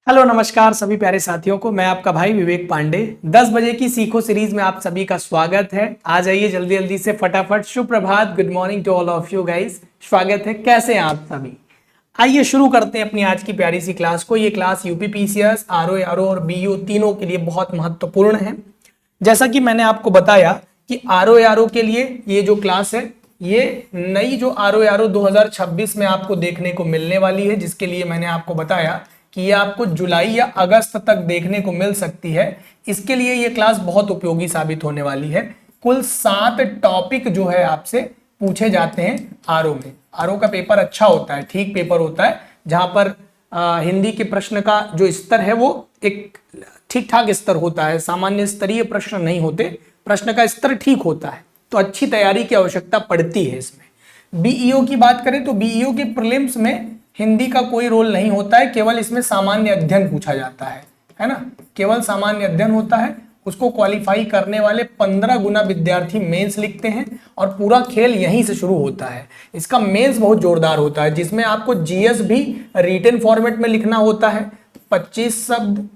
Hello नमस्कार सभी प्यारे साथियों को। मैं आपका भाई विवेक पांडे 10 बजे की सीखो सीरीज में आप सभी का स्वागत है। आ जाइए जल्दी जल्दी से फटाफट। सुप्रभात, good morning to all of you guys. स्वागत है, कैसे हैं आप सभी। आइए शुरू करते हैं अपनी आज की प्यारी सी क्लास को। ये क्लास यूपी पीसीएस, आरओ और बीयू तीनों के लिए बहुत महत्वपूर्ण है। जैसा कि मैंने आपको बताया कि आरओ के लिए ये जो क्लास है, ये नई जो आरओ 2026 में आपको देखने को मिलने वाली है, जिसके लिए मैंने आपको बताया कि ये आपको जुलाई या अगस्त तक देखने को मिल सकती है। इसके लिए ये क्लास बहुत उपयोगी साबित होने वाली है। कुल 7 टॉपिक जो है आपसे पूछे जाते हैं आरओ में। आरओ का पेपर अच्छा होता है, ठीक पेपर होता है, जहां पर हिंदी के प्रश्न का जो स्तर है वो एक ठीक ठाक स्तर होता है। सामान्य स्तरीय प्रश्न नहीं होते, प्रश्न का स्तर ठीक होता है, तो अच्छी तैयारी की आवश्यकता पड़ती है इसमें। बीईओ की बात करें तो बीईओ के प्रीलिम्स में हिंदी का कोई रोल नहीं होता है, केवल इसमें सामान्य अध्ययन पूछा जाता है ना। केवल सामान्य अध्ययन होता है, उसको क्वालिफाई करने वाले 15 गुना विद्यार्थी मेंस लिखते हैं और पूरा खेल यहीं से शुरू होता है। इसका मेंस बहुत जोरदार होता है, जिसमें आपको जीएस भी रिटन फॉर्मेट में लिखना होता है। 25 शब्द,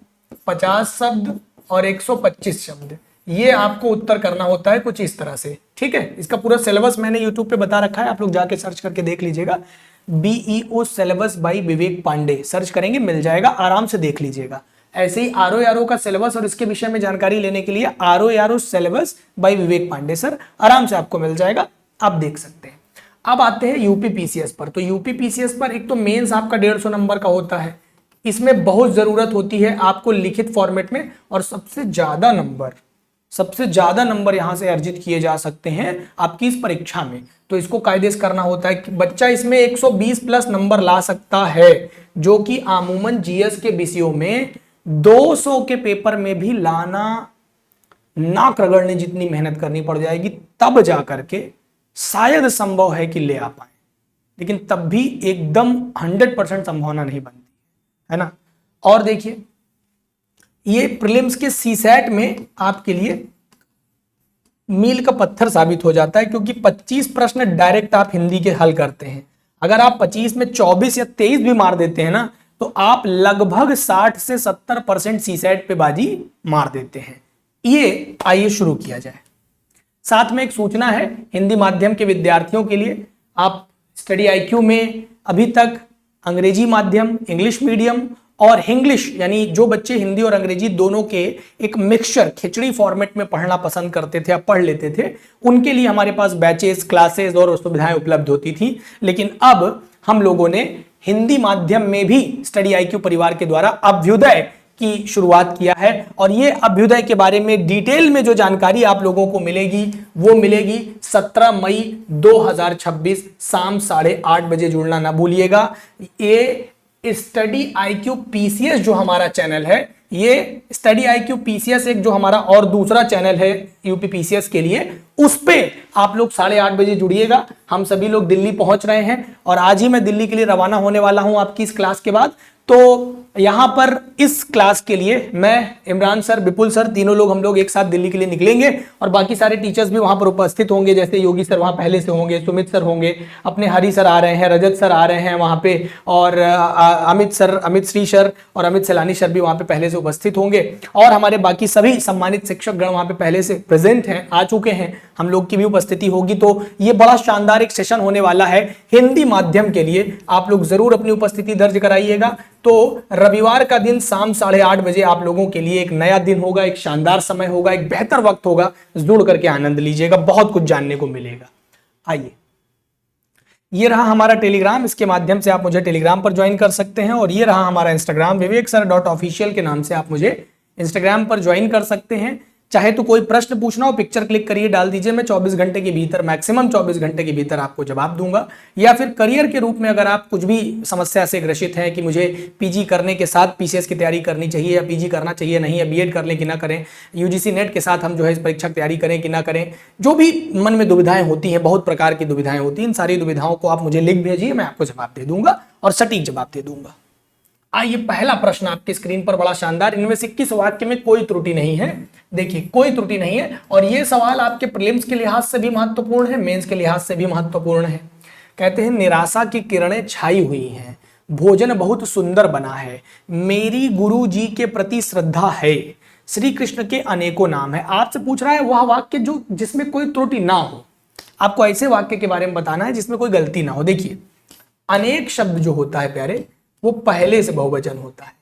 50 शब्द और 125 शब्द, ये आपको उत्तर करना होता है कुछ इस तरह से। ठीक है, इसका पूरा सिलेबस मैंने यूट्यूब पे बता रखा है, आप लोग जाके सर्च करके देख लीजिएगा। बीईओ सिलेबस बाय विवेक पांडे सर्च करेंगे, मिल जाएगा, आराम से देख लीजिएगा। ऐसे ही आरओ का सिलेबस और इसके विषय में जानकारी लेने के लिए आरओ सिलेबस बाय विवेक पांडे सर, आराम से आपको मिल जाएगा, आप देख सकते हैं। अब आते हैं यूपी पीसीएस पर। तो यूपी पीसीएस पर एक तो मेंस आपका 150 नंबर का होता है। इसमें बहुत जरूरत होती है आपको लिखित फॉर्मेट में, और सबसे ज्यादा नंबर यहां से अर्जित किए जा सकते हैं आपकी इस परीक्षा में। तो इसको कायदे से करना होता है कि बच्चा इसमें 120 प्लस नंबर ला सकता है, जो कि आमूमन जीएस के विषयों में 200 के पेपर में भी लाना नाक रगड़ने जितनी मेहनत करनी पड़ जाएगी, तब जाकर के शायद संभव है कि ले आ पाए। लेकिन तब भी एकदम 100% संभावना नहीं बनती है ना। और देखिए, ये प्रीलिम्स के सीसैट में आपके लिए मील का पत्थर साबित हो जाता है, क्योंकि 25 प्रश्न डायरेक्ट आप हिंदी के हल करते हैं। अगर आप 25 में 24 या 23 भी मार देते हैं ना, तो आप लगभग 60 से 70% सीसैट पे बाजी मार देते हैं। ये आइए शुरू किया जाए। साथ में एक सूचना है हिंदी माध्यम के विद्यार्थियों के लिए। आप स्टडी आईक्यू में अभी तक अंग्रेजी माध्यम, इंग्लिश मीडियम और इंग्लिश, यानी जो बच्चे हिंदी और अंग्रेजी दोनों के एक मिक्सचर खिचड़ी फॉर्मेट में पढ़ना पसंद करते थे या पढ़ लेते थे, उनके लिए हमारे पास बैचेस, क्लासेस और सुविधाएं उपलब्ध होती थी। लेकिन अब हम लोगों ने हिंदी माध्यम में भी स्टडी आईक्यू परिवार के द्वारा अभ्युदय की शुरुआत किया है, और ये अभ्युदय के बारे में डिटेल में जो जानकारी आप लोगों को मिलेगी वो मिलेगी 17 मई 2026 शाम 8:30 बजे। जुड़ना ना भूलिएगा। ये स्टडी आईक्यू पीसीएस जो हमारा चैनल है, ये स्टडी आईक्यू पीसीएस एक जो हमारा और दूसरा चैनल है यूपी पीसीएस के लिए, उस पे आप लोग 8:30 बजे जुड़िएगा। हम सभी लोग दिल्ली पहुंच रहे हैं और आज ही मैं दिल्ली के लिए रवाना होने वाला हूं आपकी इस क्लास के बाद। तो यहां पर इस क्लास के लिए मैं, इमरान सर, विपुल सर, तीनों लोग हम लोग एक साथ दिल्ली के लिए निकलेंगे, और बाकी सारे टीचर्स भी वहां पर उपस्थित होंगे। जैसे योगी सर वहां पहले से होंगे, सुमित सर होंगे, अपने हरी सर आ रहे हैं, रजत सर आ रहे हैं वहां पे, और अमित सर, अमित श्री सर और अमित सैलानी सर भी वहां पे पहले से उपस्थित होंगे, और हमारे बाकी सभी सम्मानित शिक्षक गण वहां पे पहले से प्रेजेंट हैं, आ चुके हैं। हम लोग की भी उपस्थिति होगी। तो ये बड़ा शानदार एक सेशन होने वाला है हिंदी माध्यम के लिए। आप लोग जरूर अपनी उपस्थिति दर्ज कराइएगा। तो रविवार का दिन शाम 8:30 बजे आप लोगों के लिए एक नया दिन होगा, एक शानदार समय होगा, एक बेहतर वक्त होगा। जुड़ करके आनंद लीजिएगा, बहुत कुछ जानने को मिलेगा। आइए, ये रहा हमारा टेलीग्राम, इसके माध्यम से आप मुझे टेलीग्राम पर ज्वाइन कर सकते हैं, और ये रहा हमारा इंस्टाग्राम, viveksir.official के नाम से आप मुझे इंस्टाग्राम पर ज्वाइन कर सकते हैं। चाहे तो कोई प्रश्न पूछना हो, पिक्चर क्लिक करिए, डाल दीजिए, मैं 24 घंटे के भीतर, मैक्सिमम 24 घंटे के भीतर आपको जवाब दूंगा। या फिर करियर के रूप में अगर आप कुछ भी समस्या से ग्रसित हैं कि मुझे पीजी करने के साथ पीसीएस की तैयारी करनी चाहिए, या पीजी करना चाहिए नहीं, या बीएड कर लें कि ना करें, यूजीसी नेट के साथ हम जो है इस परीक्षा की तैयारी करें कि ना करें, जो भी मन में दुविधाएं होती हैं, बहुत प्रकार की दुविधाएं होती हैं, इन सारी दुविधाओं को आप मुझे लिख भेजिए, मैं आपको जवाब दे दूंगा और सटीक जवाब दे दूंगा। आइए, पहला प्रश्न आपकी स्क्रीन पर बड़ा शानदार, इनमें से किस वाक्य में कोई त्रुटि नहीं है। देखिए, कोई त्रुटि नहीं है, और यह सवाल आपके प्रीलिम्स के लिहाज से भी महत्वपूर्ण है, मेंस के लिहाज से भी महत्वपूर्ण है। कहते हैं निराशा की किरणें छाई हुई हैं, भोजन बहुत सुंदर बना है, मेरी गुरु जी के प्रति श्रद्धा है, श्री कृष्ण के अनेकों नाम है। आपसे पूछ रहा है वह वाक्य जो जिसमें कोई त्रुटि ना हो। आपको ऐसे वाक्य के बारे में बताना है जिसमें कोई गलती ना हो। देखिए, अनेक शब्द जो होता है प्यारे, वो पहले से बहुवचन होता है।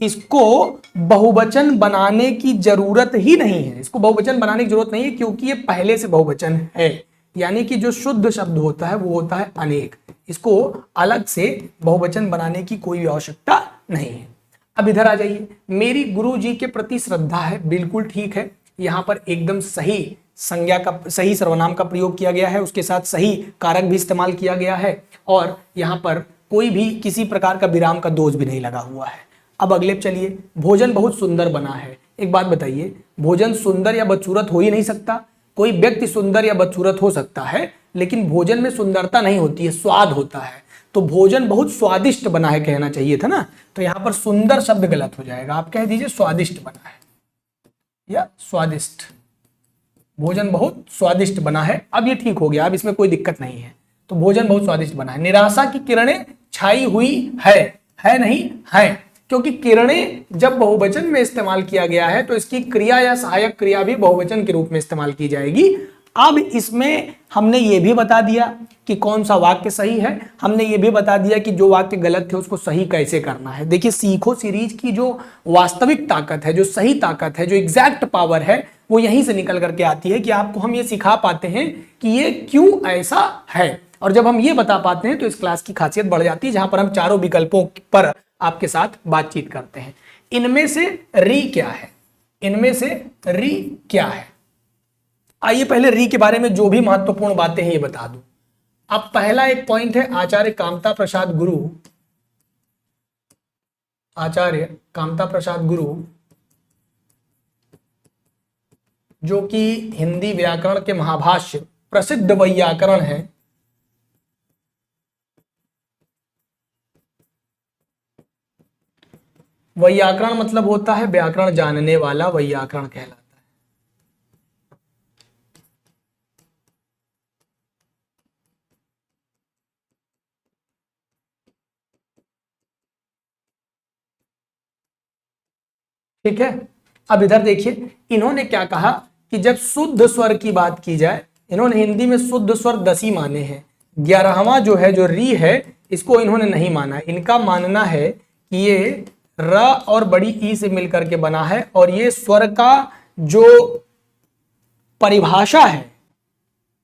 इसको बहुवचन बनाने की जरूरत ही नहीं है, इसको बहुवचन बनाने की जरूरत नहीं है, क्योंकि ये पहले से बहुवचन है। यानी कि जो शुद्ध शब्द होता है वो होता है अनेक, इसको अलग से बहुवचन बनाने की कोई आवश्यकता नहीं है। अब इधर आ जाइए, मेरी गुरु जी के प्रति श्रद्धा है, बिल्कुल ठीक है। यहां पर एकदम सही संज्ञा का, सही सर्वनाम का प्रयोग किया गया है, उसके साथ सही कारक भी इस्तेमाल किया गया है, और यहां पर कोई भी किसी प्रकार का विराम का दोष भी नहीं लगा हुआ है। अब अगले चलिए, भोजन बहुत सुंदर बना है। एक बात बताइए, भोजन सुंदर या बदसूरत हो ही नहीं सकता। कोई व्यक्ति सुंदर या बदसूरत हो सकता है, लेकिन भोजन में सुंदरता नहीं होती है, स्वाद होता है। तो भोजन बहुत स्वादिष्ट बना है कहना चाहिए था ना, तो यहां पर सुंदर शब्द गलत हो जाएगा, आप कह दीजिए स्वादिष्ट बना है या स्वादिष्ट। भोजन बहुत स्वादिष्ट बना है, अब ये ठीक हो गया, अब इसमें कोई दिक्कत नहीं है। तो भोजन बहुत स्वादिष्ट बना है। निराशा की किरणें छाई हुई है नहीं है, क्योंकि किरणें जब बहुवचन में इस्तेमाल किया गया है तो इसकी क्रिया या सहायक क्रिया भी बहुवचन के रूप में इस्तेमाल की जाएगी। अब इसमें हमने ये भी बता दिया कि कौन सा वाक्य सही है, हमने ये भी बता दिया कि जो वाक्य गलत थे उसको सही कैसे करना है। देखिए, सीखो सीरीज की जो वास्तविक ताकत है, जो सही ताकत है, जो एग्जैक्ट पावर है, वो यहीं से निकल करके आती है कि आपको हम ये सिखा पाते हैं कि ये क्यों ऐसा है। और जब हम ये बता पाते हैं तो इस क्लास की खासियत बढ़ जाती है, जहां पर हम चारों विकल्पों पर आपके साथ बातचीत करते हैं। इनमें से री क्या है, इनमें से री क्या है? आइए पहले री के बारे में जो भी महत्वपूर्ण बातें हैं ये बता दूं। अब पहला एक पॉइंट है आचार्य कामता प्रसाद गुरु, आचार्य कामता प्रसाद गुरु, जो कि हिंदी व्याकरण के महाभाष्य प्रसिद्ध वैयाकरण है। वैयाकरण मतलब होता है व्याकरण जानने वाला, वैयाकरण कहलाता है। ठीक है, अब इधर देखिए, इन्होंने क्या कहा कि जब शुद्ध स्वर की बात की जाए, इन्होंने हिंदी में शुद्ध स्वर 10 ही माने हैं। 11वां जो है, जो री है, इसको इन्होंने नहीं माना। इनका मानना है कि ये र और बड़ी ई से मिलकर के बना है, और ये स्वर का जो परिभाषा है,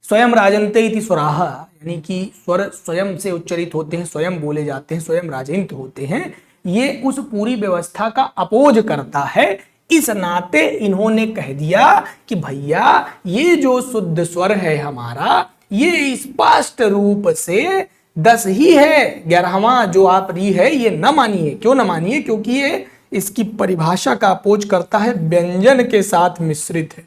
स्वयं राजन्ते इति स्वराः, यानी कि स्वर स्वयं से उच्चरित होते हैं, स्वयं बोले जाते हैं, स्वयं राजन्त होते हैं, ये उस पूरी व्यवस्था का अपोज करता है। इस नाते इन्होंने कह दिया कि भैया ये जो शुद्ध स्वर है हमारा, ये स्पष्ट रूप से 10 ही है, 11वां जो आप री है ये न मानिए। क्यों न मानिए? क्योंकि ये इसकी परिभाषा का अपोज करता है, व्यंजन के साथ मिश्रित है।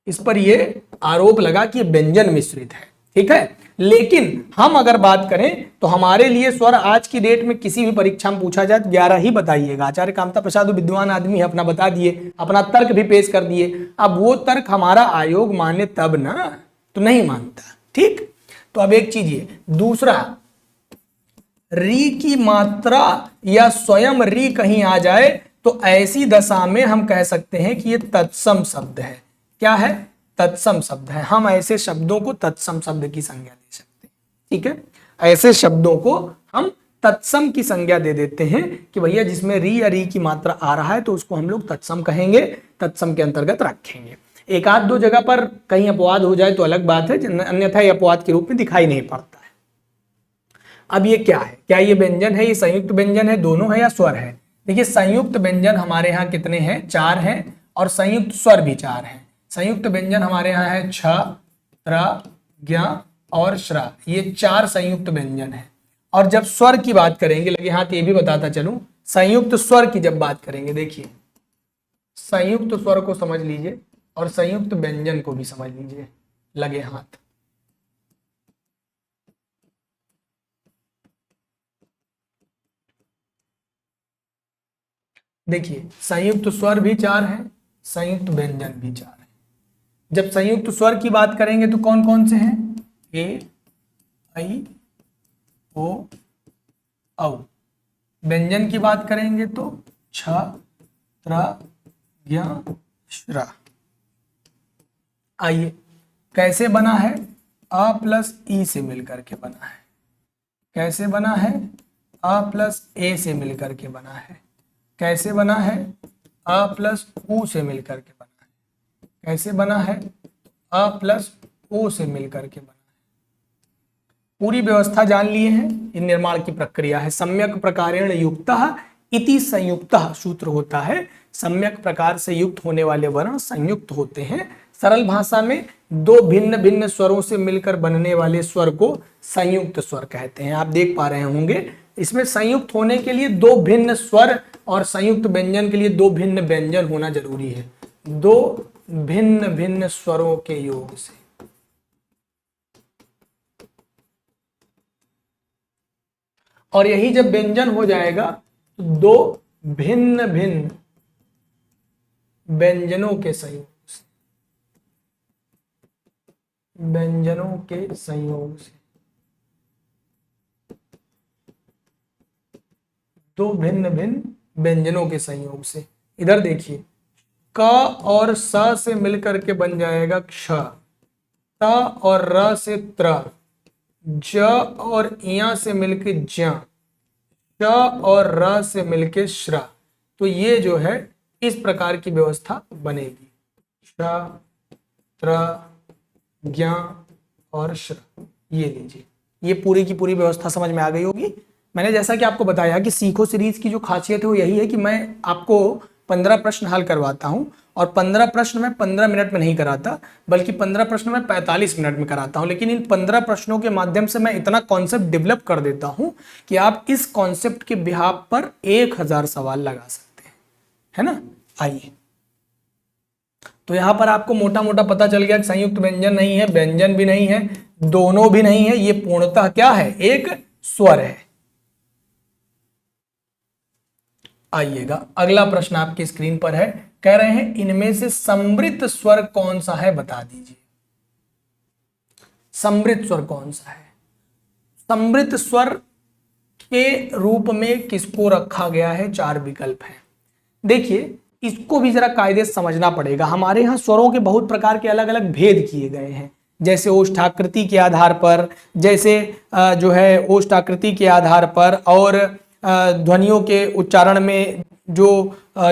इस पर ये आरोप लगा कि व्यंजन मिश्रित है। ठीक है, लेकिन हम अगर बात करें तो हमारे लिए स्वर आज की डेट में किसी भी परीक्षा में पूछा जाए 11 ही बताइएगा। आचार्य कामता प्रसाद विद्वान आदमी है, अपना बता दिए, अपना तर्क भी पेश कर दिए। अब वो तर्क हमारा आयोग माने तब ना, तो नहीं मानता। ठीक, तो अब एक चीज ये, दूसरा, री की मात्रा या स्वयं री कहीं आ जाए तो ऐसी दशा में हम कह सकते हैं कि ये तत्सम शब्द है। क्या है? तत्सम शब्द है। हम ऐसे शब्दों को तत्सम शब्द की संज्ञा दे सकते हैं। ठीक है, ऐसे शब्दों को हम तत्सम की संज्ञा दे देते हैं कि भैया जिसमें री या री की मात्रा आ रहा है तो उसको हम लोग तत्सम कहेंगे, तत्सम के अंतर्गत रखेंगे। एक आध दो जगह पर कहीं अपवाद हो जाए तो अलग बात है, अन्यथा ये अपवाद के रूप में दिखाई नहीं पड़ता है। अब ये क्या है? क्या ये व्यंजन है, ये संयुक्त व्यंजन है, दोनों है या स्वर है? देखिए, संयुक्त व्यंजन हमारे यहाँ कितने हैं? 4 हैं, और संयुक्त स्वर भी 4 हैं। संयुक्त व्यंजन हमारे यहाँ है छ, त्र, ज्ञ और श्र, ये 4 संयुक्त व्यंजन है। और जब स्वर की बात करेंगे, लगे हाथ ये भी बताता चलूं, संयुक्त स्वर की जब बात करेंगे, देखिए संयुक्त स्वर को समझ लीजिए और संयुक्त व्यंजन को भी समझ लीजिए, लगे हाथ। देखिए, संयुक्त स्वर भी 4 है, संयुक्त व्यंजन भी 4 है। जब संयुक्त स्वर की बात करेंगे तो कौन कौन से हैं? ए, ऐ, ओ औ। व्यंजन की बात करेंगे तो छ त्र ज्ञ श्र। आइए कैसे बना है, अ प्लस ई से मिलकर के बना है। कैसे बना है, अ प्लस ए से मिलकर के बना है। कैसे बना है, अ प्लस उ से मिलकर के बना है। कैसे बना है, अ प्लस ओ से मिलकर के बना है। पूरी व्यवस्था जान लिए हैं। ये निर्माण की प्रक्रिया है। सम्यक प्रकारेण युक्तः इति संयुक्तः सूत्र होता है। सम्यक प्रकार से युक्त होने वाले वर्ण संयुक्त होते हैं। सरल भाषा में दो भिन्न भिन्न स्वरों से मिलकर बनने वाले स्वर को संयुक्त स्वर कहते हैं। आप देख पा रहे होंगे इसमें संयुक्त होने के लिए दो भिन्न स्वर और संयुक्त व्यंजन के लिए दो भिन्न व्यंजन होना जरूरी है। दो भिन्न भिन्न स्वरों के योग से। और यही जब व्यंजन हो जाएगा तो दो भिन्न भिन्न व्यंजनों के संयोग से। व्यंजनों के संयोग से दो भिन्न भिन्न व्यंजनों के संयोग से। इधर देखिए क और स से मिलकर के बन जाएगा क्ष, त और र से त्र, ज और इया से मिलके ज्ञ, श और र से मिलके श्र। तो ये जो है इस प्रकार की व्यवस्था बनेगी, श त्र ज्ञ और श्र। ये लीजिए, ये पूरी की पूरी व्यवस्था समझ में आ गई होगी। मैंने जैसा कि आपको बताया कि सीखो सीरीज की जो खासियत है वो यही है कि मैं आपको 15 प्रश्न हल करवाता हूं और 15 प्रश्न मैं 15 मिनट में नहीं कराता, बल्कि 15 प्रश्न मैं 45 मिनट में कराता हूं। लेकिन इन 15 प्रश्नों के माध्यम से मैं इतना कॉन्सेप्ट डेवलप कर देता हूं कि आप इस कॉन्सेप्ट के बिहाफ पर 1000 सवाल लगा सकते हैं, है ना। आइए, तो यहां पर आपको मोटा मोटा पता चल गया कि संयुक्त व्यंजन नहीं है, व्यंजन भी नहीं है, दोनों भी नहीं है, ये पूर्णतः क्या है, एक स्वर है। आइएगा, अगला प्रश्न आपकी स्क्रीन पर है। कह रहे हैं इनमें से समृद्ध स्वर कौन सा है, बता दीजिए। समृद्ध स्वर कौन सा है? समृद्ध स्वर के रूप में किसको रखा गया है? 4 विकल्प हैं। देखिए, इसको भी जरा कायदे से समझना पड़ेगा। हमारे यहाँ स्वरों के बहुत प्रकार के अलग अलग भेद किए गए हैं, जैसे ओष्ठाकृति के आधार पर, जैसे जो है ओष्ठाकृति के आधार पर, और ध्वनियों के उच्चारण में जो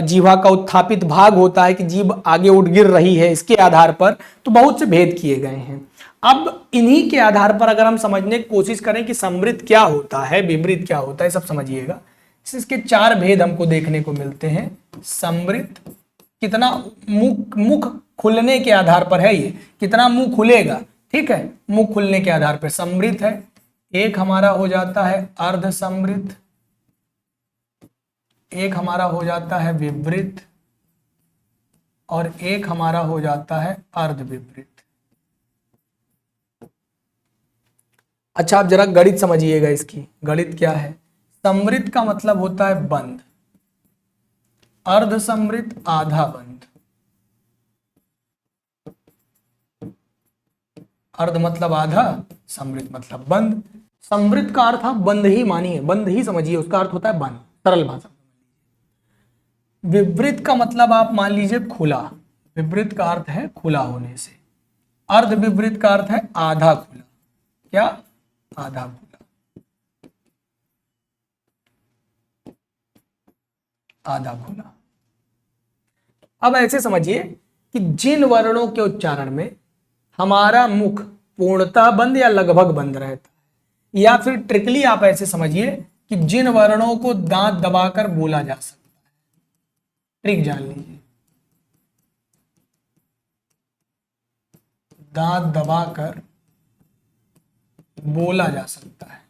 जीवा का उत्थापित भाग होता है कि जीभ आगे उठ गिर रही है, इसके आधार पर तो बहुत से भेद किए गए हैं। अब इन्हीं के आधार पर अगर हम समझने की कोशिश करें कि समृद्ध क्या होता है, विपरीत क्या होता है, सब समझिएगा। इसके 4 भेद हमको देखने को मिलते हैं। समृद्ध, कितना मुख खुलने के आधार पर है, ये कितना मुंह खुलेगा, ठीक है, मुंह खुलने के आधार पर समृद्ध है। एक हमारा हो जाता है अर्ध समृद्ध, एक हमारा हो जाता है विवृत, और एक हमारा हो जाता है अर्ध विवृत। अच्छा, आप जरा गणित समझिएगा इसकी। गणित क्या है? समृद्ध का मतलब होता है बंद, अर्ध समृद्ध आधा बंद, अर्ध मतलब आधा, समृद्ध मतलब बंद। समृद्ध का अर्थ आप बंद ही मानिए, बंद ही समझिए, उसका अर्थ होता है बंद, सरल भाषा। विवृत का मतलब आप मान लीजिए खुला, विवृत का अर्थ है खुला होने से। अर्ध विवृत का अर्थ है आधा खुला, क्या? आधा खुला, आधा खुला। अब ऐसे समझिए कि जिन वर्णों के उच्चारण में हमारा मुख पूर्णतः बंद या लगभग बंद रहता है, या फिर ट्रिकली आप ऐसे समझिए कि जिन वर्णों को दांत दबाकर बोला जा सकता है। ट्रिक जान लीजिए, दांत दबाकर बोला जा सकता है।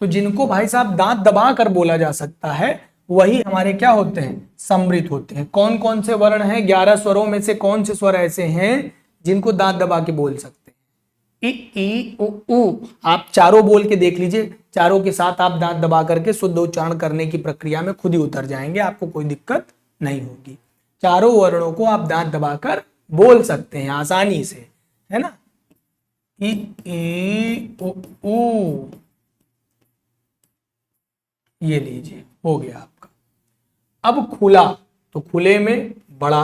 तो जिनको भाई साहब दांत दबाकर बोला जा सकता है, वही हमारे क्या होते हैं? समृद्ध होते हैं। कौन कौन से वर्ण हैं? 11 स्वरों में से कौन से स्वर ऐसे हैं जिनको दांत दबा के बोल सकते हैं? इ, ई, उ, ऊ। आप चारों बोल के देख लीजिए, चारों के साथ आप दांत दबा करके शुद्ध उच्चारण करने की प्रक्रिया में खुद ही उतर जाएंगे, आपको कोई दिक्कत नहीं होगी। चारों वर्णों को आप दांत दबाकर बोल सकते हैं आसानी से, है ना। इ ई उ ऊ, ये लीजिए हो गया आपका। अब खुला, तो खुले में बड़ा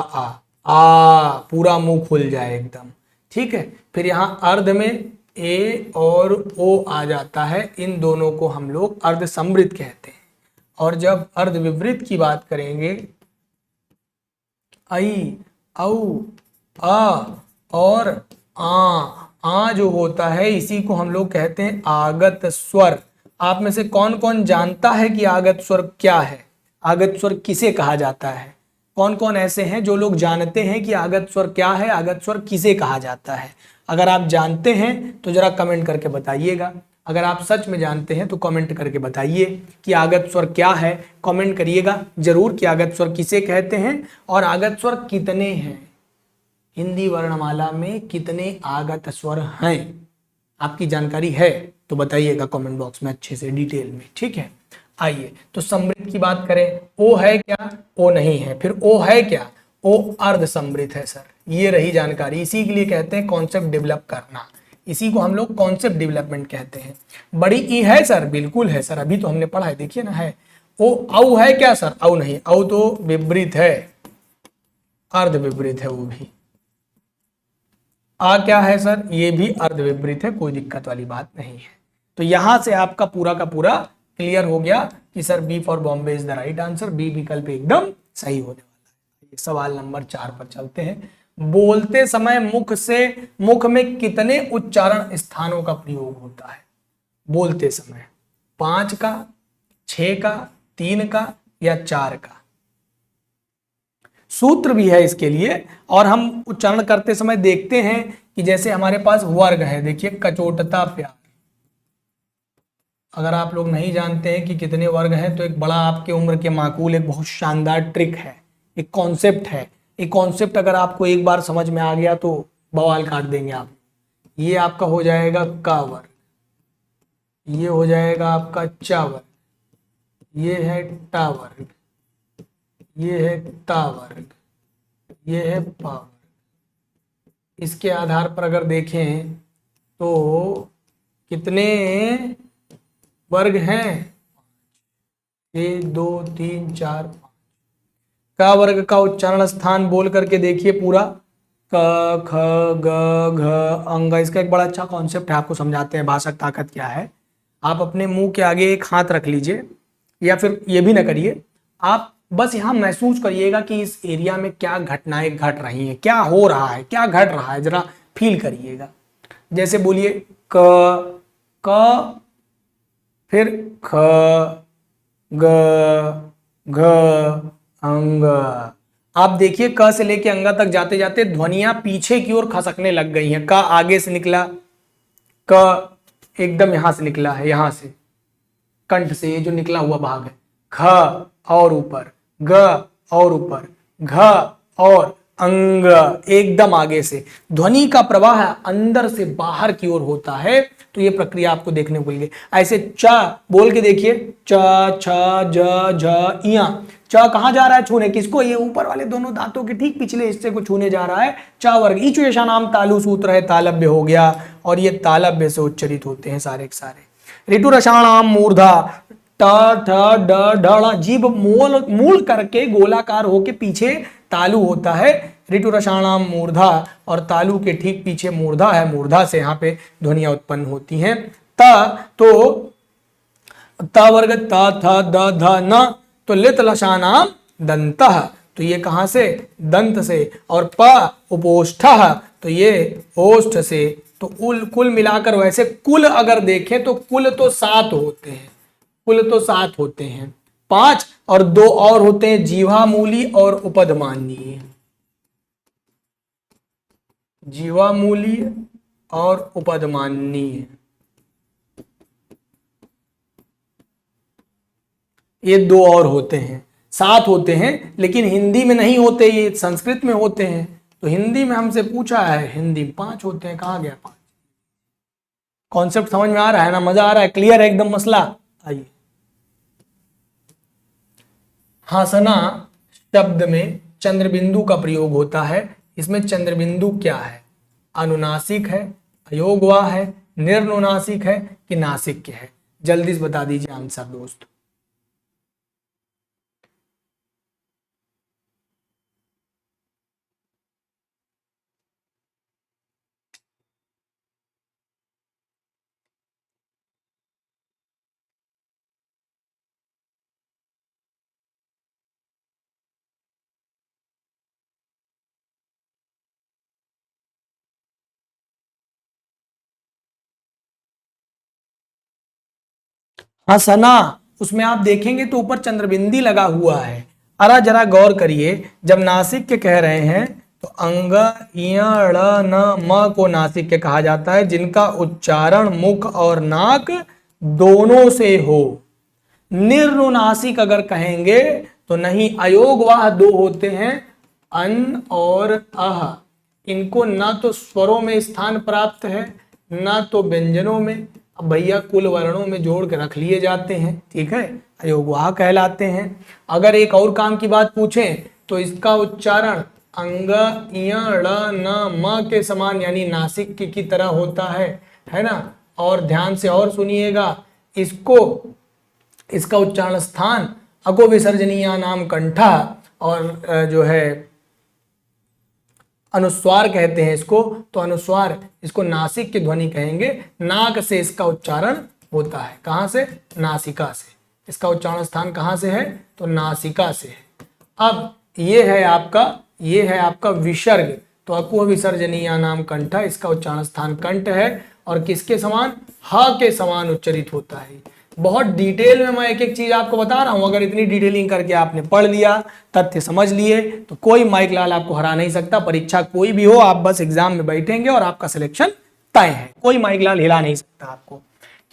आ पूरा मुंह खुल जाए एकदम, ठीक है। फिर यहां अर्ध में ए और ओ आ जाता है, इन दोनों को हम लोग अर्ध समृद्ध कहते हैं। और जब अर्ध विवृत की बात करेंगे, आई, औ, आ और आ जो होता है इसी को हम लोग कहते हैं आगत स्वर। आप में से कौन कौन जानता है कि आगत स्वर क्या है, आगत स्वर किसे कहा जाता है? कौन कौन ऐसे हैं जो लोग जानते हैं कि आगत स्वर क्या है, आगत स्वर किसे कहा जाता है? अगर आप जानते हैं तो जरा कमेंट करके बताइएगा। अगर आप सच में जानते हैं तो कमेंट करके बताइए कि आगत स्वर क्या है। कमेंट करिएगा जरूर कि आगत स्वर किसे कहते हैं और आगत स्वर कितने हैं। हिंदी वर्णमाला में कितने आगत स्वर हैं, आपकी जानकारी है तो बताइएगा कमेंट बॉक्स में अच्छे से डिटेल में, ठीक है। आइए तो समृद्ध की बात करें, ओ है क्या? ओ नहीं है। फिर ओ है क्या? ओ अर्ध समृद्ध है सर। ये रही जानकारी, इसी के लिए कहते हैं कॉन्सेप्ट डेवलप करना, इसी को हम लोग कॉन्सेप्ट डेवलपमेंट कहते हैं। बड़ी ई है सर, बिल्कुल है सर, अभी तो हमने पढ़ा है, देखिए ना है। ओ औ है क्या सर? औ नहीं, औ तो विपरीत है, अर्ध विपरीत है वो भी। आ क्या है सर? ये भी अर्ध विपरीत है, कोई दिक्कत वाली बात नहीं है। तो यहां से आपका पूरा का पूरा क्लियर हो गया कि sir B for Bombay is the right answer, B विकल्प एकदम सही होने वाला है। सवाल नंबर 4 पर चलते हैं। बोलते समय मुख में कितने उच्चारण स्थानों का प्रयोग होता है? बोलते समय 5 का, 6 का, 3 का या 4 का? सूत्र भी है इसके लिए, और हम उच्चारण करते समय देखते हैं कि जैसे हमारे पास वर्ग है, देखिए कचोटता प्यार। अगर आप लोग नहीं जानते हैं कि कितने वर्ग हैं तो एक बड़ा आपके उम्र के माकूल एक बहुत शानदार ट्रिक है, एक कॉन्सेप्ट है। एक कॉन्सेप्ट अगर आपको एक बार समझ में आ गया तो बवाल काट देंगे आप। ये आपका हो जाएगा का वर्ग, ये हो जाएगा आपका चा वर्ग, ये है टा वर्ग, ये है ता वर्ग, ये है पा वर्ग। इसके आधार पर अगर देखें तो कितने वर्ग हैं? 1 2 3 4 5। का वर्ग का उच्चारण स्थान बोल करके देखिए पूरा, क ख ग घ अंग। इसका एक बड़ा अच्छा कॉन्सेप्ट है, आपको समझाते हैं भाषक ताकत क्या है। आप अपने मुंह के आगे एक हाथ रख लीजिए, या फिर ये भी ना करिए, आप बस यहाँ महसूस करिएगा कि इस एरिया में क्या घटनाएं घट रही हैं, क्या हो रहा है, क्या घट रहा है, जरा फील करिएगा। जैसे बोलिए क, फिर ख ग घ अंग। आप देखिए क से लेके अंगा तक जाते जाते ध्वनियां पीछे की ओर खसकने लग गई हैं। क आगे से निकला, क एकदम यहां से निकला है, यहां से कंठ से ये जो निकला हुआ भाग है। ख और ऊपर, ग और ऊपर, घ और अंग एकदम आगे से। ध्वनि का प्रवाह अंदर से बाहर की ओर होता है, तो ये प्रक्रिया आपको देखने को मिलेगी। ऐसे च बोल के देखिए, च छ ज झ इया। च कहां जा रहा है छूने? किसको? ये ऊपर वाले दोनों दांतों के ठीक पिछले हिस्से को छूने जा रहा है। च वर्ग इचु ऐसा नाम तालु सूत्र है, तालव्य हो गया, और ये तालव्य से उच्चरित होते हैं सारे के सारे। ऋतु रसाणाम मूर्धा, ट ठ ड ढ, जीभ मूल करके गोलाकार होके पीछे तालु होता है, ऋतु रसाणाम मूर्धा, और तालु के ठीक पीछे मूर्धा है, मूर्धा से यहाँ पे ध्वनियां उत्पन्न होती हैं। त तो त वर्ग त थ द ध न, तो लित लसानाम दंतः, तो ये कहां से? दंत से। और प उपोष्ठः, तो ये ओष्ठ से। तो कुल मिलाकर वैसे कुल अगर देखें तो कुल तो 7 होते हैं, कुल तो 7 होते हैं, 5 और 2 और होते हैं जीवामूली और उपधमानीय। जीवामूलीय और उपधमानीय, ये 2 और होते हैं। 7 होते हैं लेकिन हिंदी में नहीं होते, ये संस्कृत में होते हैं। तो हिंदी में हमसे पूछा है, हिंदी में 5 होते हैं, कहां गया 5? कॉन्सेप्ट समझ में आ रहा है ना? मजा आ रहा है? क्लियर है एकदम मसला? आइए, हासना शब्द में चंद्रबिंदु का प्रयोग होता है। इसमें चंद्रबिंदु क्या है? अनुनासिक है, अयोगवा है, निर्नुनासिक है कि नासिक है? जल्दी से बता दीजिए आंसर दोस्त। हाँ सना, उसमें आप देखेंगे तो ऊपर चंद्रबिंदी लगा हुआ है। अरा जरा गौर करिए, जब नासिक के कह रहे हैं तो अंग इया ड़ न म को नासिक के कहा जाता है, जिनका उच्चारण मुख और नाक दोनों से हो। निर्नुनासिक अगर कहेंगे तो नहीं, अयोगवाह दो होते हैं, अन और अह। इनको ना तो स्वरों में स्थान प्राप्त है ना तो व्यंजनों में। अब भैया कुल वर्णों में जोड़ के रख लिए जाते हैं, ठीक है, अयोगवाह कहलाते हैं। अगर एक और काम की बात पूछें तो इसका उच्चारण अंग इया ड़ न म के समान यानी नासिक की तरह होता है ना। और ध्यान से और सुनिएगा, इसका उच्चारण स्थान अको विसर्जनीय नाम कंठा, और जो है अनुस्वार कहते हैं इसको, तो अनुस्वार इसको नासिक की ध्वनि कहेंगे। नाक से इसका उच्चारण होता है, कहां से? नासिका से। इसका उच्चारण स्थान कहां से है? तो नासिका से है। अब ये है आपका विसर्ग, तो अकुह विसर्जनीय नाम कंठ, इसका उच्चारण स्थान कंठ है और किसके समान? ह के समान उच्चरित होता है। बहुत डिटेल में मैं एक एक चीज आपको बता रहा हूं, अगर इतनी डिटेलिंग करके आपने पढ़ लिया, तथ्य समझ लिए, तो कोई माइक लाल आपको हरा नहीं सकता। परीक्षा कोई भी हो, आप बस एग्जाम में बैठेंगे और आपका सिलेक्शन तय है, कोई माइक लाल हिला नहीं सकता आपको।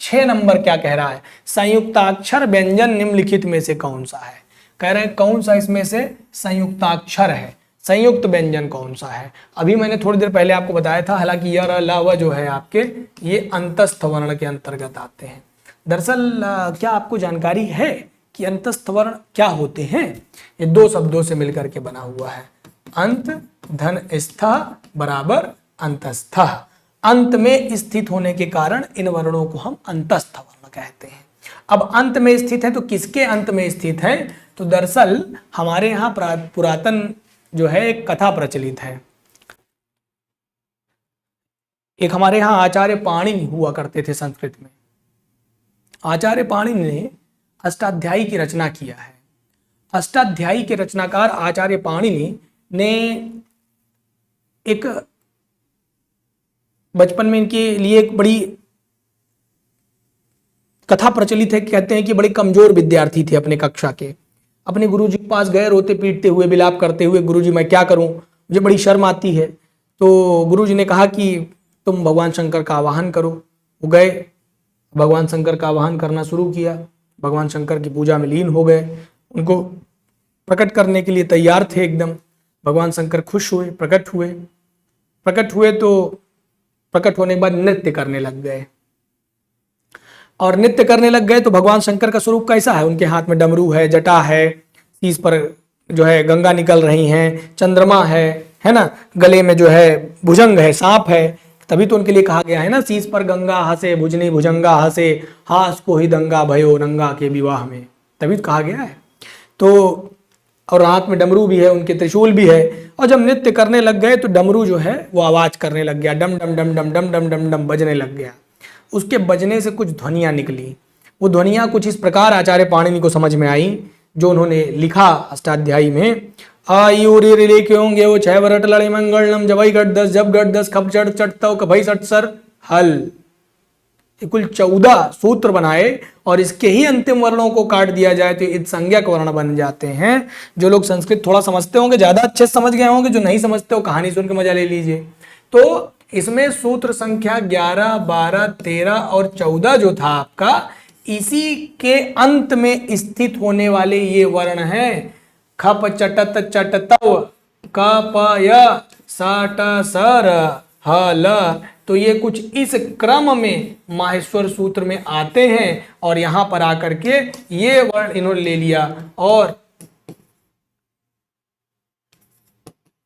6 नंबर क्या कह रहा है? संयुक्ताक्षर व्यंजन निम्नलिखित में से कौन सा है? कह रहे हैं कौन सा इसमें से संयुक्ताक्षर है, संयुक्त व्यंजन कौन सा है? अभी मैंने थोड़ी देर पहले आपको बताया था, हालांकि य र ल व जो है आपके ये अंतस्थ वर्ण के अंतर्गत आते हैं। दरअसल क्या आपको जानकारी है कि अंतस्थ वर्ण क्या होते हैं? ये दो शब्दों से मिलकर के बना हुआ है, अंत धन स्थ बराबर अंतस्थ। अंत में स्थित होने के कारण इन वर्णों को हम अंतस्थ वर्ण कहते हैं। अब अंत में स्थित है तो किसके अंत में स्थित है? तो दरअसल हमारे यहाँ पुरातन जो है एक कथा प्रचलित है। एक हमारे यहाँ आचार्य पाणिनि हुआ करते थे संस्कृत में। आचार्य पाणिनि ने अष्टाध्यायी की रचना किया है। अष्टाध्यायी के रचनाकार आचार्य पाणिनि ने एक बचपन में इनके लिए एक बड़ी कथा प्रचलित है, कहते हैं कि बड़े कमजोर विद्यार्थी थे अपने कक्षा के। अपने गुरुजी के पास गए रोते पीटते हुए, विलाप करते हुए, गुरुजी मैं क्या करूं, मुझे बड़ी शर्म आती है। तो गुरुजी ने कहा कि तुम भगवान शंकर का आवाहन करो। वो गए, भगवान शंकर का आवाहन करना शुरू किया, भगवान शंकर की पूजा में लीन हो गए। उनको प्रकट करने के लिए तैयार थे एकदम। भगवान शंकर खुश हुए, प्रकट हुए तो प्रकट होने के बाद नृत्य करने लग गए। और नृत्य करने लग गए तो भगवान शंकर का स्वरूप कैसा है? उनके हाथ में डमरू है, जटा है, शीश पर जो है गंगा निकल रही हैं, चंद्रमा है ना, गले में जो है भुजंग है, सांप है। तभी तो उनके लिए कहा गया है ना, शीश पर गंगा हंसे भुजनी भुजंगा हंसे, हास को ही दंगा भयो नंगा के विवाह में, तभी तो कहा गया है। तो और हाथ में डमरू भी है, उनके त्रिशूल भी है। और जब नृत्य करने लग गए तो डमरू जो है वो आवाज करने लग गया, डम डम डम डम डम डम डम डम बजने लग गया। उसके बजने से कुछ ध्वनियां निकली। वो ध्वनियां कुछ इस प्रकार आचार्य पाणिनि को समझ में आई, जो उन्होंने लिखा अष्टाध्यायी में। आयु रे रे क्योंगे वो 6 वरट लड़े मंगलम जबई गट 10 जब गट 10 खप चढ़ चढ़ता कभई सट सर हल। कुल 14 सूत्र बनाए और इसके ही अंतिम वर्णों को काट दिया जाए तो इत संज्ञक वर्ण बन जाते हैं। जो लोग संस्कृत थोड़ा समझते होंगे ज्यादा अच्छे से समझ गए होंगे, जो नहीं समझते हो कहानी सुन के मजा ले लीजिए। तो इसमें सूत्र संख्या 11, 12, 13 और 14 जो था आपका, इसी के अंत में स्थित होने वाले ये वर्ण हैं। खप चटत चटतव क प य स ट सर ह ल। तो ये कुछ इस क्रम में माहेश्वर सूत्र में आते हैं और यहां पर आकर के ये वर्ण इन्होंने ले लिया। और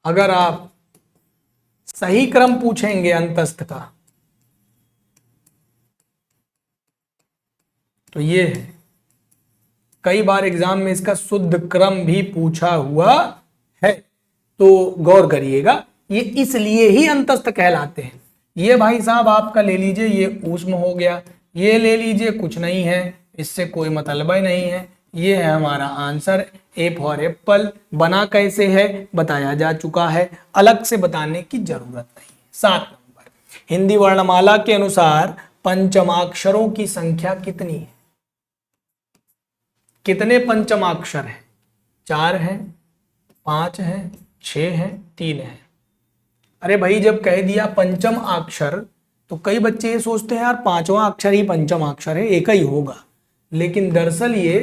अगर आप सही क्रम पूछेंगे अंतस्थ का तो ये है, कई बार एग्जाम में इसका शुद्ध क्रम भी पूछा हुआ है, तो गौर करिएगा। ये इसलिए ही अंतस्थ कहलाते हैं। ये भाई साहब आपका ले लीजिए, ये ऊष्म हो गया, ये ले लीजिए कुछ नहीं है, इससे कोई मतलब ही नहीं है। ये है हमारा आंसर, ए फॉर एप्पल। बना कैसे है बताया जा चुका है, अलग से बताने की जरूरत नहीं है। 7 नंबर, हिंदी वर्णमाला के अनुसार पंचमाक्षरों की संख्या कितनी है? कितने पंचमाक्षर हैं? 4 हैं, 5 हैं, 6 हैं, 3 हैं। अरे भाई जब कह दिया पंचम अक्षर तो कई बच्चे ये सोचते हैं यार पांचवा अक्षर ही पंचम अक्षर है, एक ही होगा, लेकिन दरअसल ये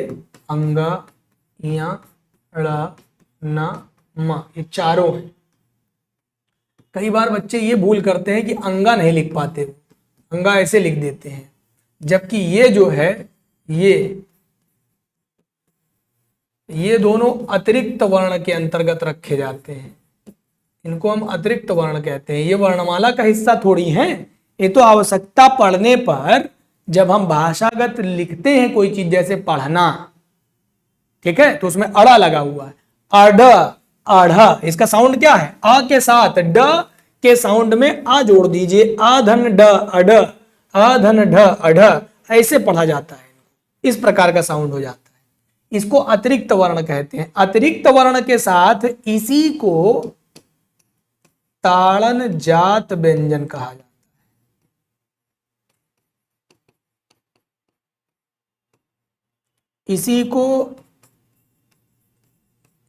अंगा, या, ड़, न, म, ये चारों हैं। कई बार बच्चे ये भूल करते हैं कि अंगा नहीं लिख पाते, अंगा ऐसे लिख देते हैं, जबकि ये जो है ये दोनों अतिरिक्त वर्ण के अंतर्गत रखे जाते हैं। इनको हम अतिरिक्त वर्ण कहते हैं। ये वर्णमाला का हिस्सा थोड़ी है, ये तो आवश्यकता पड़ने पर जब हम भाषागत लिखते हैं कोई चीज, जैसे पढ़ना, ठीक है, तो उसमें अड़ा लगा हुआ है, अढ़, आढ़ा, इसका साउंड क्या है? आ के साथ ड के साउंड में आ जोड़ दीजिए, आधन ड अढ़, आधन ढ अढ़, ऐसे पढ़ा जाता है, इस प्रकार का साउंड हो जाता है। इसको अतिरिक्त वर्ण कहते हैं। अतिरिक्त वर्ण के साथ इसी को ताड़न जात व्यंजन कहा जाता है। इसी को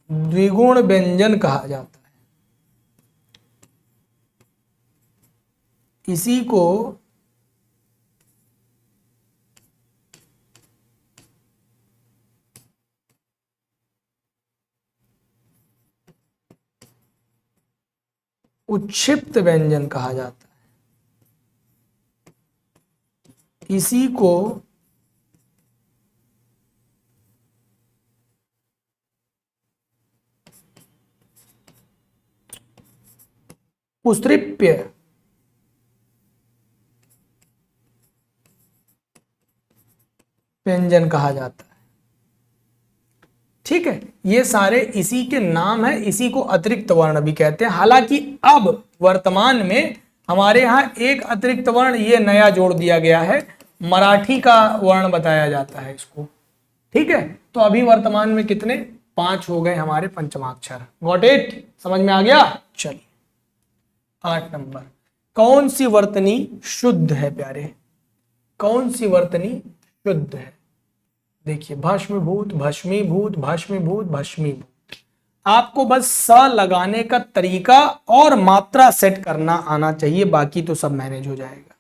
द्विगुण व्यंजन कहा जाता है। इसी को उच्छिप्त व्यंजन कहा जाता है। इसी को पुस्त्रिप्य व्यंजन कहा जाता है। ठीक है, ये सारे इसी के नाम है, इसी को अतिरिक्त वर्ण भी कहते हैं। हालांकि अब वर्तमान में हमारे यहाँ एक अतिरिक्त वर्ण ये नया जोड़ दिया गया है, मराठी का वर्ण बताया जाता है इसको। ठीक है, तो अभी वर्तमान में कितने? 5 हो गए हमारे पंचमाक्षर। Got it? समझ में आ गया? चलिए 8 नंबर, कौन सी वर्तनी शुद्ध है प्यारे? कौन सी वर्तनी शुद्ध है? देखिए, भस्मीभूत, भस्मीभूत, भस्मीभूत, भस्मीभूत। आपको बस स लगाने का तरीका और मात्रा सेट करना आना चाहिए, बाकी तो सब मैनेज हो जाएगा।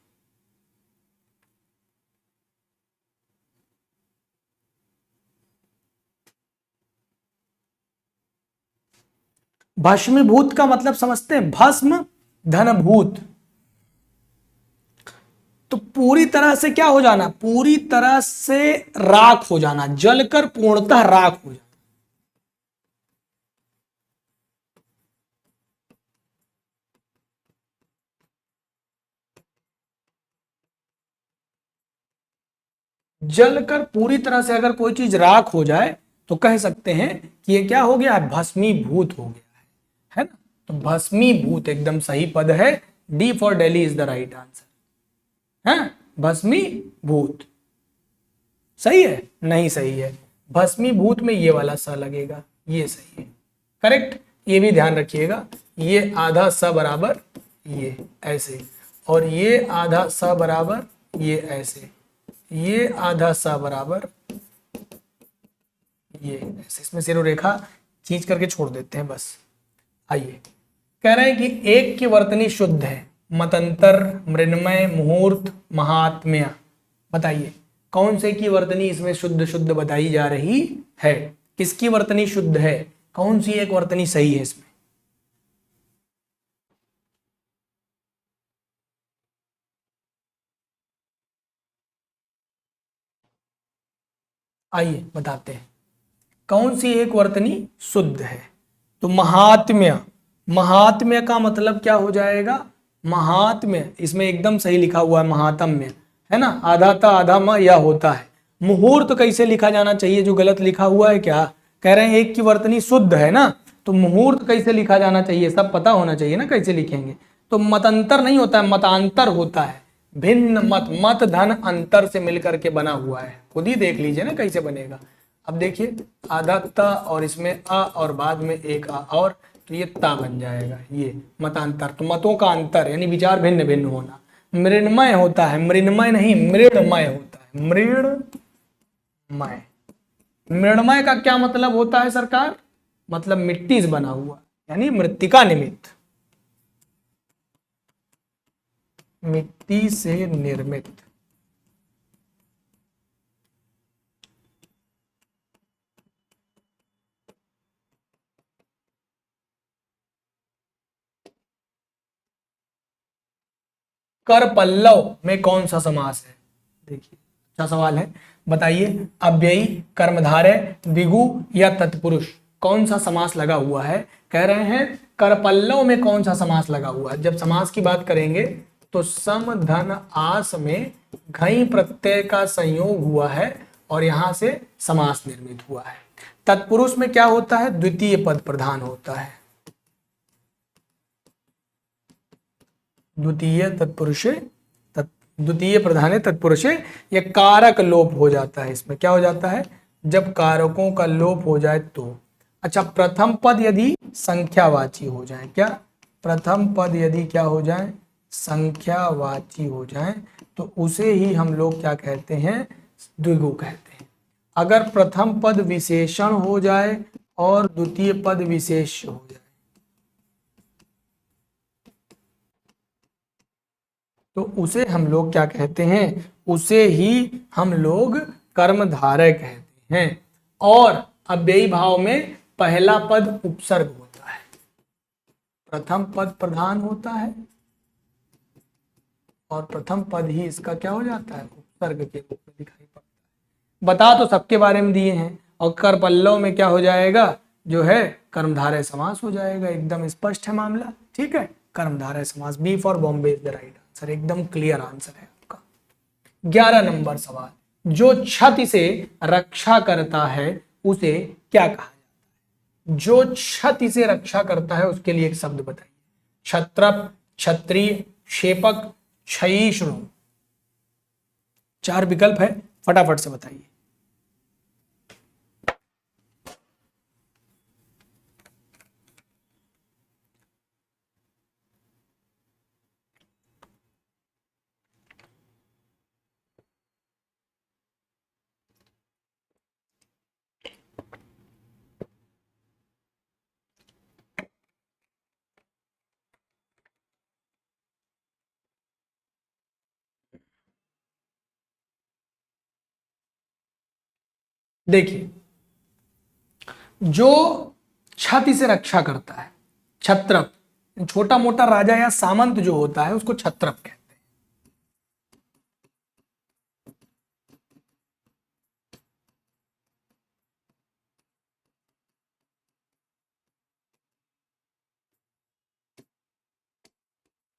भस्मीभूत का मतलब समझते हैं? भस्म धनभूत, तो पूरी तरह से क्या हो जाना? पूरी तरह से राख हो जाना, जलकर पूर्णतः राख हो जाना। जलकर पूरी तरह से अगर कोई चीज राख हो जाए तो कह सकते हैं कि ये क्या हो गया? भस्मीभूत हो गया है ना? तो भस्मीभूत एकदम सही पद है। D for Delhi is the right answer है। भस्मीभूत सही है? नहीं सही है, भस्मीभूत में ये वाला स लगेगा, ये सही है, करेक्ट। ये भी ध्यान रखिएगा, ये आधा स बराबर ये ऐसे, और ये आधा स बराबर ये ऐसे, ये आधा सा बराबर ये ऐसे। इसमें सिरो रेखा खींच करके छोड़ देते हैं बस। आइए, कह रहे हैं कि एक की वर्तनी शुद्ध है, मतंतर, मृण्मय, मुहूर्त, महात्म्य। बताइए कौन से की वर्तनी इसमें शुद्ध शुद्ध बताई जा रही है? किसकी वर्तनी शुद्ध है? कौन सी एक वर्तनी सही है इसमें? आइए बताते हैं कौन सी एक वर्तनी शुद्ध है। तो महात्म्य, महात्म्य का मतलब क्या हो जाएगा? महात्म्य, इसमें एकदम सही लिखा हुआ है महात्म्य, है ना? आधा ता आधा म यह होता है। मुहूर्त कैसे लिखा जाना चाहिए, जो गलत लिखा हुआ है क्या, कह रहे हैं एक की वर्तनी शुद्ध है ना, तो मुहूर्त कैसे लिखा जाना चाहिए सब पता होना चाहिए ना, कैसे लिखेंगे। तो मतंतर नहीं होता है, मतांतर होता है। भिन्न मत, मत धन अंतर से मिलकर के बना हुआ है, खुद ही देख लीजिए ना कैसे बनेगा। अब देखिए आधा त और इसमें अ और बाद में एक आ और, तो ये ता बन जाएगा, ये मतांतर। तो मतों का अंतर यानी विचार भिन्न भिन्न होना। मृण्मय होता है, मृण्मय नहीं मृण्मय होता है, मृण्मय। मृण्मय का क्या मतलब होता है सरकार, मतलब मिट्टी से बना हुआ, यानी मृत्तिका निमित्त, मिट्टी से निर्मित। कर पल्लव में कौन सा समास है, देखिए अच्छा सवाल है, बताइए। अव्ययी, कर्मधारय, द्विगु या तत्पुरुष, कौन सा समास लगा हुआ है। कह रहे हैं कर पल्लव में कौन सा समास लगा हुआ है। जब समास की बात करेंगे तो सम धन आस में घई प्रत्यय का संयोग हुआ है और यहां से समास निर्मित हुआ है। तत्पुरुष में क्या होता है, द्वितीय पद प्रधान होता है, द्वितीय तत्पुरुषे, द्वितीय प्रधान तत्पुरुषे। ये कारक लोप हो जाता है, इसमें क्या हो जाता है, जब कारकों का लोप हो जाए तो। अच्छा, प्रथम पद यदि संख्यावाची हो जाए, क्या, प्रथम पद यदि क्या हो जाए, संख्यावाची हो जाए, तो उसे ही हम लोग क्या कहते हैं, द्विगु कहते हैं। अगर प्रथम पद विशेषण हो जाए और द्वितीय पद विशेष हो जाए तो उसे हम लोग क्या कहते हैं, उसे ही हम लोग कर्मधारय कहते हैं। और अव्ययी भाव में पहला पद उपसर्ग होता है, प्रथम पद प्रधान होता है और प्रथम पद ही इसका क्या हो जाता है, उपसर्ग के रूप में दिखाई पड़ता है। बता तो सबके बारे में दिए हैं। और कर पल्लव में क्या हो जाएगा, जो है कर्मधारय समास हो जाएगा, एकदम स्पष्ट है मामला, ठीक है। कर्मधारय समास, B for Bombay is the right answer, एकदम क्लियर आंसर है आपका। 11 नंबर सवाल, जो क्षति से रक्षा करता है उसे क्या कहा जाता है। जो क्षति से रक्षा करता है उसके लिए एक शब्द बताइए। क्षत्रप, क्षत्रिय, क्षेपक, क्षयिष्णु, 4 विकल्प है, फटाफट से बताइए। देखिए, जो छति से रक्षा करता है, छत्रप, छोटा मोटा राजा या सामंत जो होता है उसको छत्रप कहते हैं।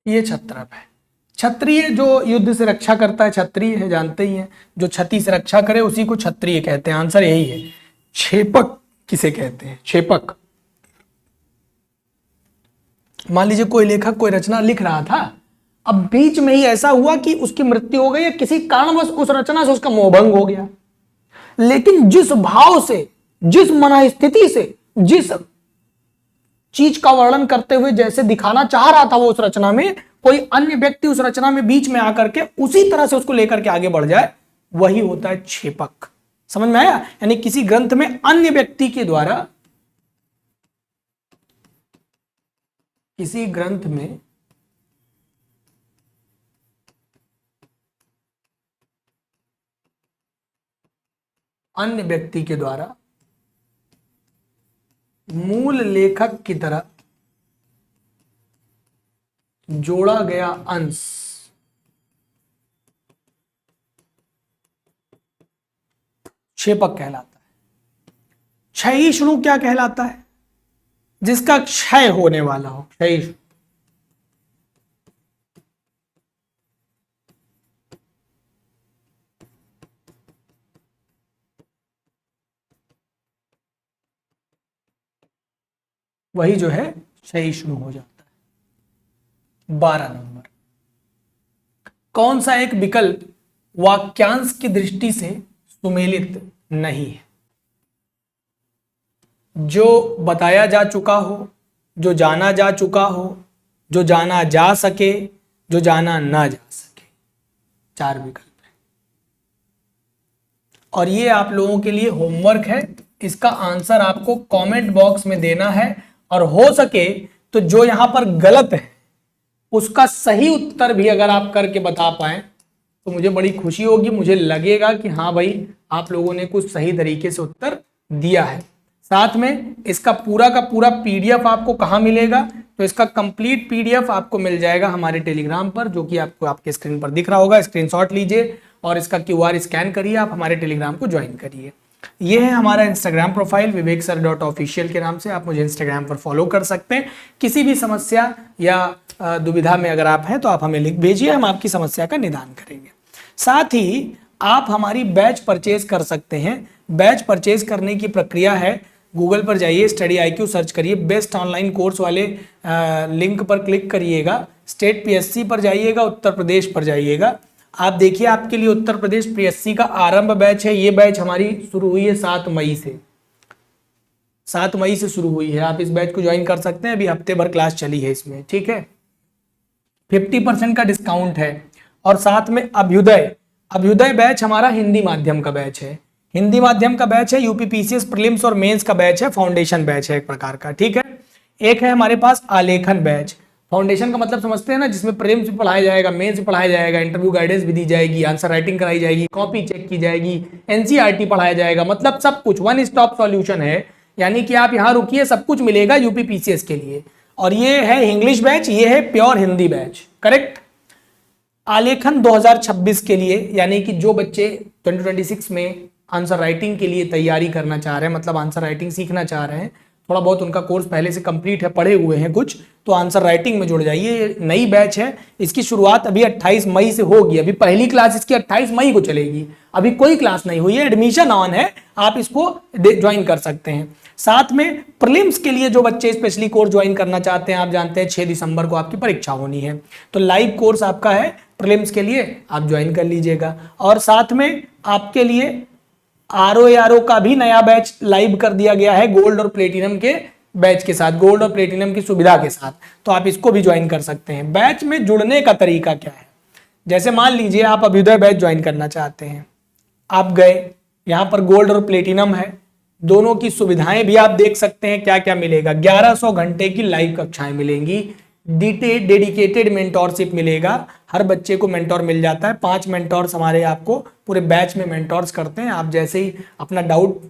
ये छत्रप है। क्षत्रिय जो युद्ध से रक्षा करता है क्षत्रिय है, जानते ही हैं। जो छति से रक्षा करे उसी को क्षत्रिय कहते हैं, आंसर यही है। क्षेपक किसे कहते हैं, क्षेपक। मान लीजिए कोई लेखक कोई रचना लिख रहा था, अब बीच में ही ऐसा हुआ कि उसकी मृत्यु हो गई या किसी कारणवश उस रचना से उसका मोहभंग हो गया, लेकिन जिस भाव से, जिस मनस्थिति से, जिस चीज का वर्णन करते हुए जैसे दिखाना चाह रहा था वो उस रचना में, कोई अन्य व्यक्ति उस रचना में बीच में आकर के उसी तरह से उसको लेकर के आगे बढ़ जाए, वही होता है क्षेपक। समझ में आया, यानी किसी ग्रंथ में अन्य व्यक्ति के द्वारा, किसी ग्रंथ में अन्य व्यक्ति के द्वारा मूल लेखक की तरह जोड़ा गया अंश क्षेपक कहलाता है। क्षयिष्णु क्या कहलाता है, जिसका क्षय होने वाला हो, क्षयिष्णु। वही जो है सहिष्णु हो जाता है। 12 नंबर, कौन सा एक विकल्प वाक्यांश की दृष्टि से सुमेलित नहीं है? जो बताया जा चुका हो, जो जाना जा चुका हो, जो जाना जा सके, जो जाना ना जा सके। 4 विकल्प है और ये आप लोगों के लिए होमवर्क है। इसका आंसर आपको कमेंट बॉक्स में देना है और हो सके तो जो यहां पर गलत है उसका सही उत्तर भी अगर आप करके बता पाए तो मुझे बड़ी खुशी होगी। मुझे लगेगा कि हाँ भाई आप लोगों ने कुछ सही तरीके से उत्तर दिया है। साथ में इसका पूरा का पूरा पीडीएफ आपको कहाँ मिलेगा? तो इसका कंप्लीट पीडीएफ आपको मिल जाएगा हमारे टेलीग्राम पर, जो कि आपको आपके स्क्रीन पर दिख रहा होगा। स्क्रीनशॉट लीजिए और इसका क्यूआर स्कैन करिए, आप हमारे टेलीग्राम को ज्वाइन करिए। ये है हमारा इंस्टाग्राम प्रोफाइल viveksir.official के नाम से। आप मुझे इंस्टाग्राम पर फॉलो कर सकते हैं। किसी भी समस्या या दुविधा में अगर आप हैं तो आप हमें लिख भेजिए, हम आपकी समस्या का निदान करेंगे। साथ ही आप हमारी बैच परचेज कर सकते हैं। बैच परचेज करने की प्रक्रिया है, गूगल पर जाइए, स्टडी IQ सर्च करिए, बेस्ट ऑनलाइन कोर्स वाले लिंक पर क्लिक करिएगा, स्टेट PSC पर जाइएगा, उत्तर प्रदेश पर जाइएगा। आप देखिए आपके लिए उत्तर प्रदेश PSC का आरंभ बैच है। ये बैच हमारी शुरू हुई है 7 मई से, 7 मई से शुरू हुई है। आप इस बैच को ज्वाइन कर सकते हैं, अभी हफ्ते भर क्लास चली है इसमें, ठीक है। 50% का डिस्काउंट है। और साथ में अभ्युदय बैच हमारा हिंदी माध्यम का बैच है। हिंदी माध्यम का बैच है, यूपी PCS प्रीलिम्स और मेंस का बैच है, फाउंडेशन बैच है एक प्रकार का, ठीक है। एक है हमारे पास आलेखन बैच। फाउंडेशन का मतलब समझते हैं ना, जिसमें प्रीलिम्स भी पढ़ाया जाएगा, मेंस भी पढ़ाया जाएगा, इंटरव्यू गाइडेंस भी दी जाएगी, आंसर राइटिंग कराई जाएगी, कॉपी चेक की जाएगी, NCERT पढ़ाया जाएगा, मतलब सब कुछ वन स्टॉप सॉल्यूशन है। यानी कि आप यहाँ रुकिए, सब कुछ मिलेगा यूपी PCS के लिए। और ये है इंग्लिश बैच, ये है प्योर हिंदी बैच, करेक्ट। आलेखन 2026 के लिए, यानी कि जो बच्चे 2026 में आंसर राइटिंग के लिए तैयारी करना चाह रहे हैं, मतलब आंसर राइटिंग सीखना चाह रहे हैं, थोड़ा बहुत उनका कोर्स पहले से कंप्लीट है, पढ़े हुए हैं कुछ, तो आंसर राइटिंग में जुड़ जाइए। ये नई बैच है, इसकी शुरुआत अभी 28 मई से होगी। अभी पहली क्लास इसकी 28 मई को चलेगी, अभी कोई क्लास नहीं हुई है, एडमिशन ऑन है, आप इसको ज्वाइन कर सकते हैं। साथ में प्रीलिम्स के लिए जो बच्चे स्पेशली कोर्स ज्वाइन करना चाहते हैं, आप जानते हैं 6 दिसंबर को आपकी परीक्षा होनी है, तो लाइव कोर्स आपका है प्रीलिम्स के लिए, आप ज्वाइन कर लीजिएगा। और साथ में आपके लिए RO का भी नया बैच लाइव कर दिया गया है, गोल्ड और प्लेटिनम के बैच के साथ, गोल्ड और प्लेटिनम की सुविधा के साथ, तो आप इसको भी ज्वाइन कर सकते हैं। बैच में जुड़ने का तरीका क्या है? जैसे मान लीजिए आप अभ्युदय बैच ज्वाइन करना चाहते हैं, आप गए, यहाँ पर गोल्ड और प्लेटिनम है, दोनों की सुविधाएं भी आप देख सकते हैं क्या क्या मिलेगा। 1100 घंटे की लाइव कक्षाएं मिलेंगी, डेडिकेटेड मेंटोरशिप मिलेगा, हर बच्चे को मेंटोर मिल जाता है। 5 मेंटोर्स हमारे आपको पूरे बैच में मेंटोर्स करते हैं। आप जैसे ही अपना डाउट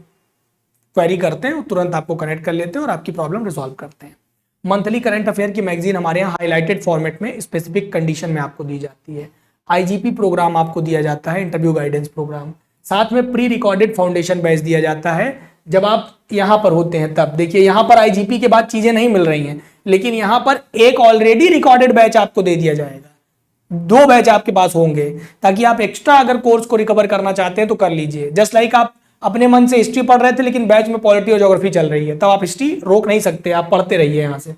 क्वेरी करते हैं, तुरंत आपको कनेक्ट कर लेते हैं और आपकी प्रॉब्लम रिजॉल्व करते हैं। मंथली करंट अफेयर की मैगजीन हमारे यहाँ हाईलाइटेड फॉर्मेट में स्पेसिफिक कंडीशन में आपको दी जाती है। IGP प्रोग्राम आपको दिया जाता है, इंटरव्यू गाइडेंस प्रोग्राम। साथ में प्री रिकॉर्डेड फाउंडेशन बैच दिया जाता है। जब आप यहाँ पर होते हैं तब देखिए, यहाँ पर IGP के बाद चीजें नहीं मिल रही हैं, लेकिन यहाँ पर एक ऑलरेडी रिकॉर्डेड बैच आपको दे दिया जाएगा। 2 बैच आपके पास होंगे, ताकि आप एक्स्ट्रा अगर कोर्स को रिकवर करना चाहते हैं तो कर लीजिए। जस्ट लाइक आप अपने मन से हिस्ट्री पढ़ रहे थे, लेकिन बैच में पॉलिटी और ज्योग्राफी चल रही है, तब आप हिस्ट्री रोक नहीं सकते, आप पढ़ते रहिए। यहाँ से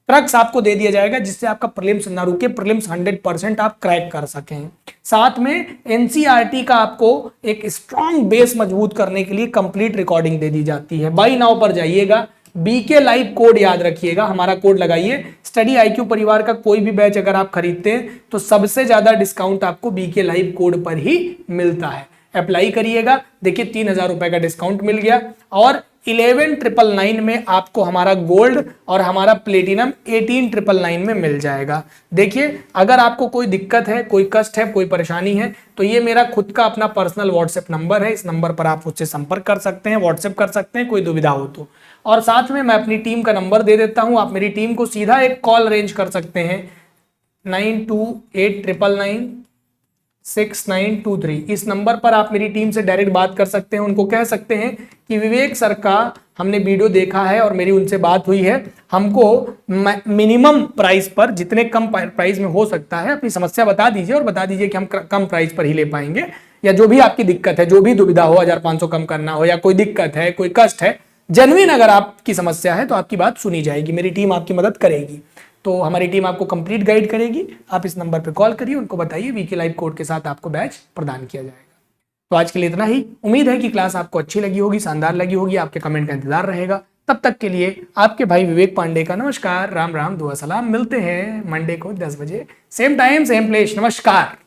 क्रक्स आपको दे दिया जाएगा, जिससे आपका प्रीलिम्स ना रुके, प्रीलिम्स 100% आप क्रैक कर सकें। साथ में NCERT का आपको एक स्ट्रॉन्ग बेस मजबूत करने के लिए कंप्लीट रिकॉर्डिंग दे दी जाती है। बाई नाउ पर जाइएगा, BK लाइव कोड याद रखिएगा, हमारा कोड लगाइए। स्टडी IQ परिवार का कोई भी बैच अगर आप खरीदते हैं तो सबसे ज्यादा डिस्काउंट आपको BK लाइव कोड पर ही मिलता है। अप्लाई करिएगा, देखिए 3000 रुपए का डिस्काउंट मिल गया। और 11,999 में आपको हमारा गोल्ड और हमारा प्लेटिनम 18,999 में मिल जाएगा। देखिए, अगर आपको कोई दिक्कत है, कोई कष्ट है, कोई परेशानी है, तो ये मेरा खुद का अपना पर्सनल व्हाट्सएप नंबर है। इस नंबर पर आप मुझसे संपर्क कर सकते हैं, व्हाट्सएप कर सकते हैं, कोई दुविधा हो तो। और साथ में मैं अपनी टीम का नंबर दे देता हूं, आप मेरी टीम को सीधा एक कॉल अरेंज कर सकते हैं, 9289996923। इस नंबर पर आप मेरी टीम से डायरेक्ट बात कर सकते हैं। उनको कह सकते हैं कि विवेक सर का हमने वीडियो देखा है और मेरी उनसे बात हुई है, हमको मिनिमम प्राइस पर, जितने कम प्राइस में हो सकता है, अपनी समस्या बता दीजिए और बता दीजिए कि हम कम प्राइस पर ही ले पाएंगे, या जो भी आपकी दिक्कत है, जो भी दुविधा हो, 1500 कम करना हो या कोई दिक्कत है, कोई कष्ट है, जेन्युइन अगर आपकी समस्या है तो आपकी बात सुनी जाएगी, मेरी टीम आपकी मदद करेगी। तो हमारी टीम आपको कंप्लीट गाइड करेगी। आप इस नंबर पे कॉल करिए, उनको बताइए वीके लाइव कोड के साथ आपको बैच प्रदान किया जाएगा। तो आज के लिए इतना ही। उम्मीद है कि क्लास आपको अच्छी लगी होगी, शानदार लगी होगी। आपके कमेंट का इंतजार रहेगा। तब तक के लिए आपके भाई विवेक पांडे का नमस्कार, राम राम, दुआ सलाम। मिलते हैं मंडे को 10 बजे, सेम टाइम सेम प्लेस। नमस्कार।